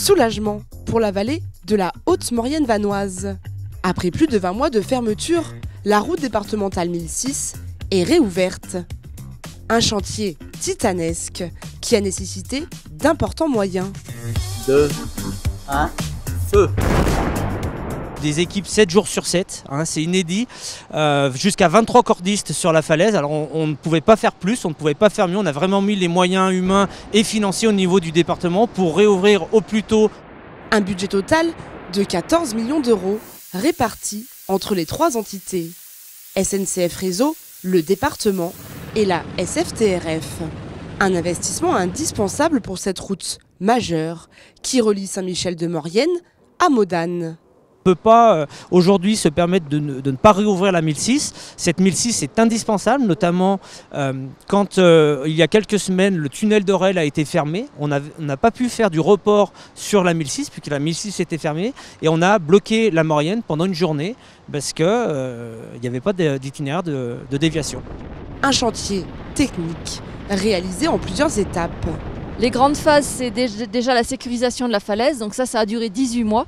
Soulagement pour la vallée de la Haute-Maurienne vanoise. Après plus de 20 mois de fermeture, la route départementale 1006 est réouverte. Un chantier titanesque qui a nécessité d'importants moyens. 2, 1, feu! Des équipes 7 jours sur 7, c'est inédit, jusqu'à 23 cordistes sur la falaise. Alors on ne pouvait pas faire plus, on ne pouvait pas faire mieux, on a vraiment mis les moyens humains et financiers au niveau du département pour réouvrir au plus tôt. Un budget total de 14 millions d'euros répartis entre les 3 entités, SNCF Réseau, le département et la SFTRF. Un investissement indispensable pour cette route majeure qui relie Saint-Michel-de-Maurienne à Modane. On ne peut pas aujourd'hui se permettre de ne pas réouvrir la 1006. Cette 1006 est indispensable, notamment quand il y a quelques semaines le tunnel d'Orel a été fermé. On n'a pas pu faire du report sur la 1006 puisque la 1006 était fermée et on a bloqué la Maurienne pendant une journée parce qu'il n'y avait pas d'itinéraire de déviation. Un chantier technique réalisé en plusieurs étapes. Les grandes phases, c'est déjà la sécurisation de la falaise, donc ça a duré 18 mois.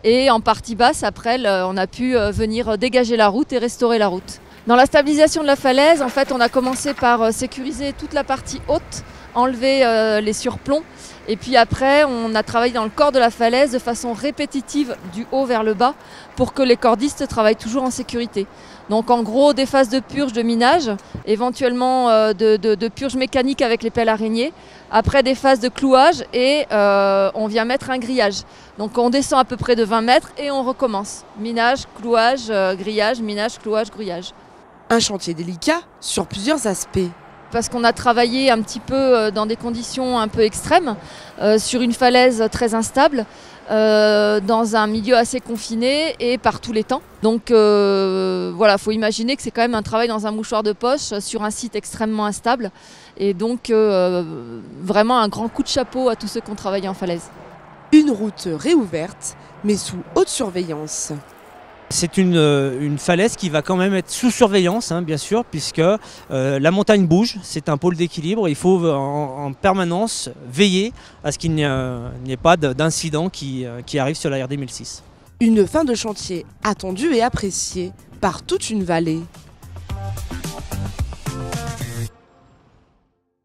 Et en partie basse, après, on a pu venir dégager la route et restaurer la route. Dans la stabilisation de la falaise, en fait, on a commencé par sécuriser toute la partie haute, enlever les surplombs. Et puis après, on a travaillé dans le corps de la falaise de façon répétitive du haut vers le bas pour que les cordistes travaillent toujours en sécurité. Donc en gros, des phases de purge, de minage, éventuellement de purge mécanique avec les pelles araignées. Après des phases de clouage et on vient mettre un grillage. Donc on descend à peu près de 20 mètres et on recommence. Minage, clouage, grillage, minage, clouage, grillage. Un chantier délicat sur plusieurs aspects. Parce qu'on a travaillé un petit peu dans des conditions un peu extrêmes, sur une falaise très instable, dans un milieu assez confiné et par tous les temps. Donc voilà, il faut imaginer que c'est quand même un travail dans un mouchoir de poche sur un site extrêmement instable. Et donc vraiment un grand coup de chapeau à tous ceux qui ont travaillé en falaise. Une route réouverte, mais sous haute surveillance. C'est une falaise qui va quand même être sous surveillance, bien sûr, puisque la montagne bouge, c'est un pôle d'équilibre. Il faut en permanence veiller à ce qu'il n'y ait pas d'incident qui arrive sur la RD 1006. Une fin de chantier attendue et appréciée par toute une vallée.